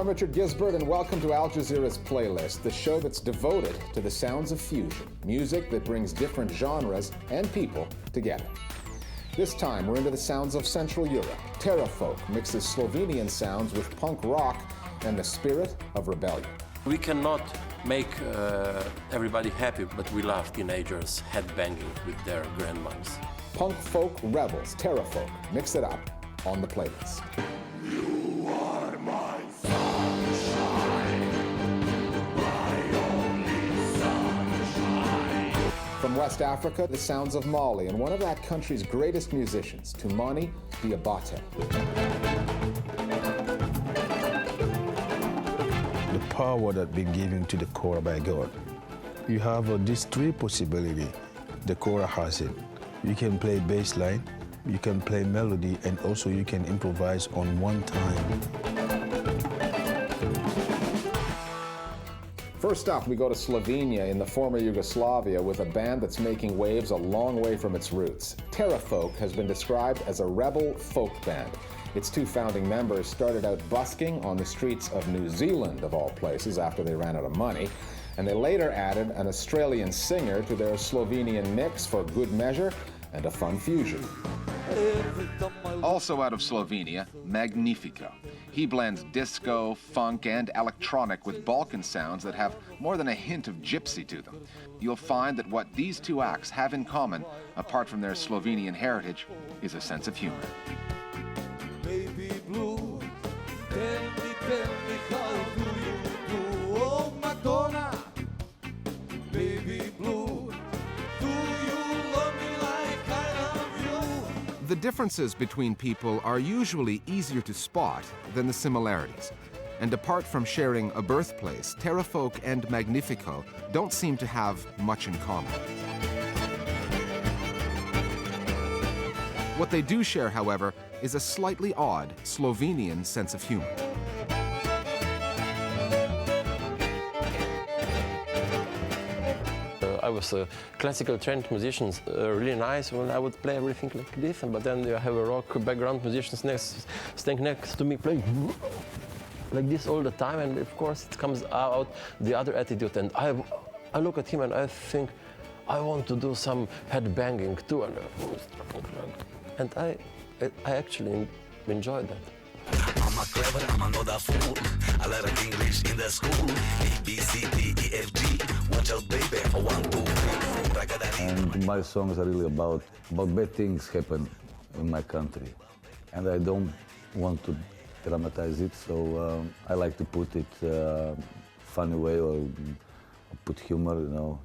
I'm Richard Gisbert, and welcome to Al Jazeera's Playlist, the show that's devoted to the sounds of fusion, music that brings different genres and people together. This time, we're into the sounds of Central Europe. Terrafolk mixes Slovenian sounds with punk rock and the spirit of rebellion. We cannot make everybody happy, but we love teenagers headbanging with their grandmoms. Punk folk rebels, Terrafolk, mix it up on the Playlist. You are my sunshine, my only sunshine. From West Africa, the sounds of Mali and one of that country's greatest musicians, Toumani Diabaté. The power that's been given to the kora by God. You have these three possibilities. The kora has it. You can play bass line, you can play melody, and also you can improvise on one time. First up, we go to Slovenia in the former Yugoslavia with a band that's making waves a long way from its roots. Terrafolk has been described as a rebel folk band. Its two founding members started out busking on the streets of New Zealand, of all places, after they ran out of money, and they later added an Australian singer to their Slovenian mix for good measure and a fun fusion. Also out of Slovenia, Magnifico. He blends disco, funk, and electronic with Balkan sounds that have more than a hint of gypsy to them. You'll find that what these two acts have in common, apart from their Slovenian heritage, is a sense of humor. Baby blue, tell me how do you do? Oh, Madonna, baby blue, do you love me like I love you? The differences between people are usually easier to spot than the similarities. And apart from sharing a birthplace, Terrafolk and Magnifico don't seem to have much in common. What they do share, however, is a slightly odd Slovenian sense of humor. I was a classical trained musician, really nice when I would play everything like this, but then you have a rock background musicians standing next to me playing like this all the time, and of course it comes out the other attitude, and I look at him and I think I want to do some head banging too, and I actually enjoyed that. I'm a clever, I'm not a fool. I learned English in the school. A, B, C, D, E, F, G. Watch out, baby, for 1, 2, 3. And my songs are really about bad things happen in my country. And I don't want to dramatize it, so I like to put it funny way or put humor, you know.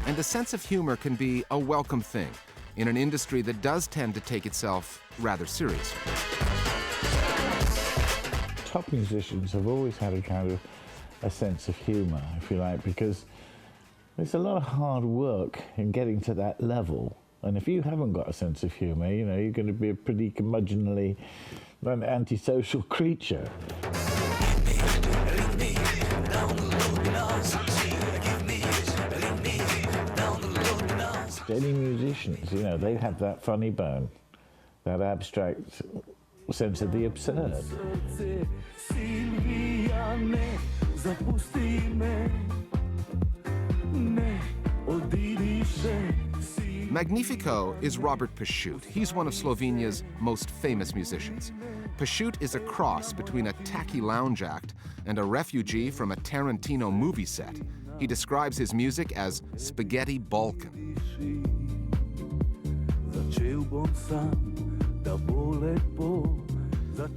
And a sense of humor can be a welcome thing in an industry that does tend to take itself rather seriously. Top musicians have always had a kind of a sense of humor, if you like, because there's a lot of hard work in getting to that level. And if you haven't got a sense of humor, you know, you're going to be a pretty curmudgeonly, antisocial creature. Any musicians, you know, they have that funny bone, that abstract sense of the absurd. Magnifico is Robert Pashut. He's one of Slovenia's most famous musicians. Pashut is a cross between a tacky lounge act and a refugee from a Tarantino movie set. He describes his music as spaghetti Balkan.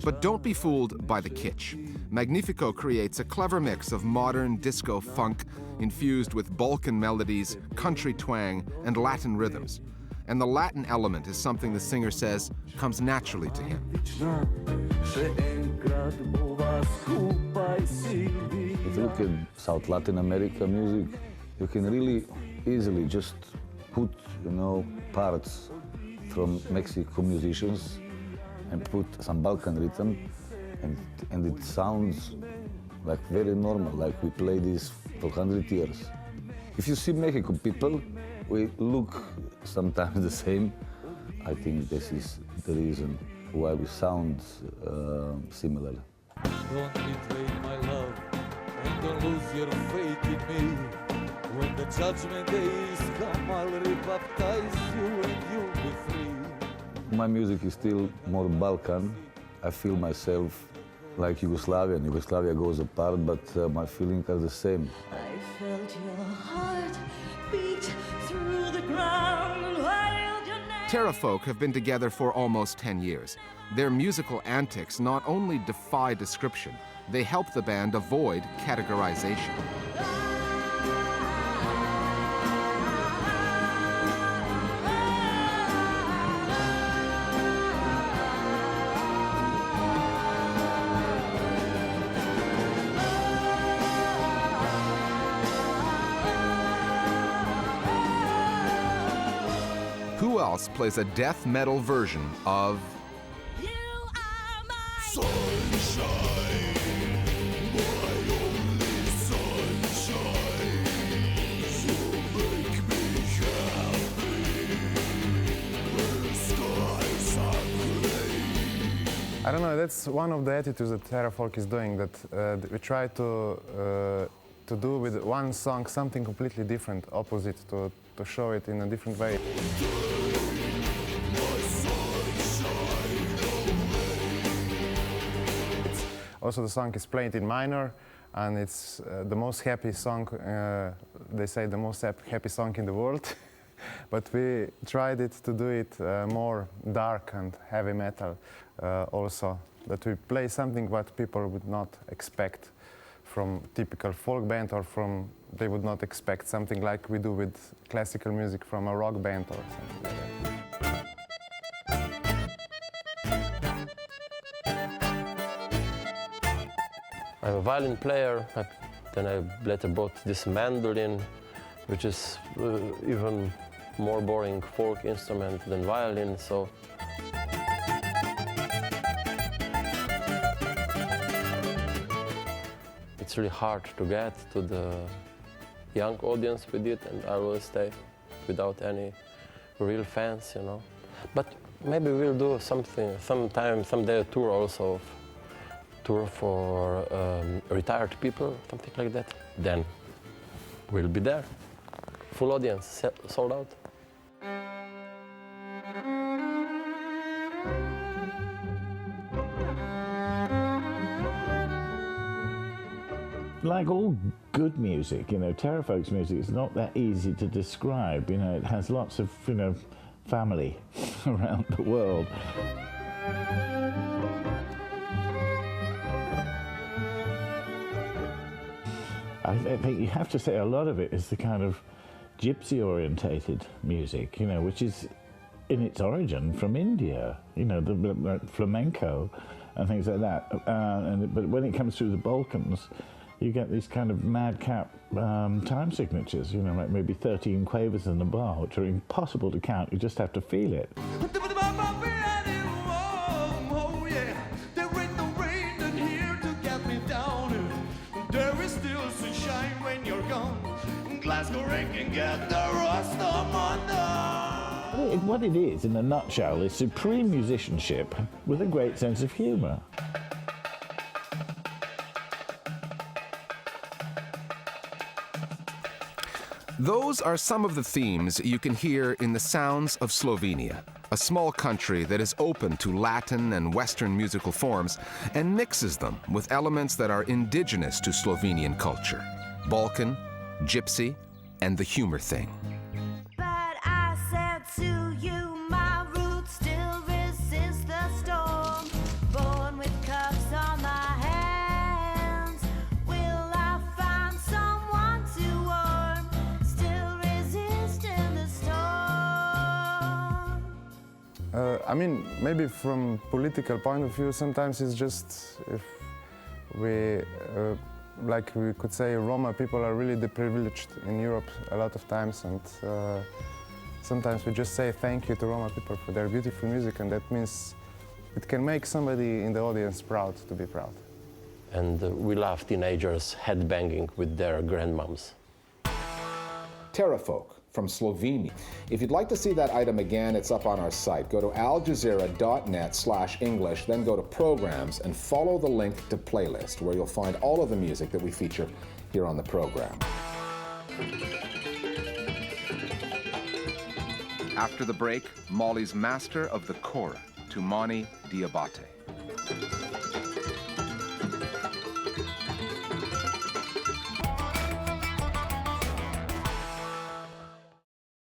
But don't be fooled by the kitsch. Magnifico creates a clever mix of modern disco funk infused with Balkan melodies, country twang, and Latin rhythms. And the Latin element is something the singer says comes naturally to him. If you look at South Latin America music, you can really easily just put, you know, parts from Mexican musicians and put some Balkan rhythm, and it sounds like very normal, like we play this for 100 years. If you see Mexican people, we look sometimes the same. I think this is the reason why we sound similar. Don't betray my love and don't lose your faith in me. When the judgment days come, I'll rebaptize you and you'll be free. My music is still more Balkan. I feel myself like Yugoslavian. Yugoslavia goes apart, but my feelings are the same. I felt your heart beat through the ground and wailed your name. Terrafolk have been together for almost 10 years. Their musical antics not only defy description, they help the band avoid categorization. Who else plays a death metal version of You are my Sunshine, my only sunshine. You make me happy when skies are gray. I don't know, that's one of the attitudes that Terrafolk is doing, that we try to do with one song something completely different, opposite, to show it in a different way. Also, the song is played in minor, and it's the most happy song, they say the most happy song in the world. But we tried to do it more dark and heavy metal also, that we play something what people would not expect from typical folk band, or from, they would not expect something like we do with classical music from a rock band or something like that. I'm a violin player, then I later bought this mandolin, which is even more boring folk instrument than violin, so. It's really hard to get to the young audience with it, and I will stay without any real fans, you know. But maybe we'll do something, someday a tour also, tour for retired people, something like that. Then we'll be there, full audience, sold out. Like all good music, you know, Terrafolk's music is not that easy to describe. You know, it has lots of, you know, family around the world. I think you have to say a lot of it is the kind of gypsy-orientated music, you know, which is in its origin from India, you know, the flamenco and things like that. But when it comes through the Balkans, you get these kind of madcap time signatures, you know, like maybe 13 quavers in a bar, which are impossible to count. You just have to feel it. What it is, in a nutshell, is supreme musicianship with a great sense of humor. Those are some of the themes you can hear in the sounds of Slovenia, a small country that is open to Latin and Western musical forms and mixes them with elements that are indigenous to Slovenian culture: Balkan, Gypsy, and the humor thing. But I said to you, my roots still resist the storm. Born with cuffs on my hands, will I find someone to warm? Still resisting the storm. I mean, maybe from political point of view, sometimes it's just if we, like we could say, Roma people are really deprivileged in Europe a lot of times, and sometimes we just say thank you to Roma people for their beautiful music, and that means it can make somebody in the audience proud to be proud. And we love teenagers headbanging with their grandmoms. Terrafolk, from Slovenia. If you'd like to see that item again, it's up on our site. Go to aljazeera.net/English, then go to Programs and follow the link to Playlist, where you'll find all of the music that we feature here on the program. After the break, Mali's master of the kora, Toumani Diabate.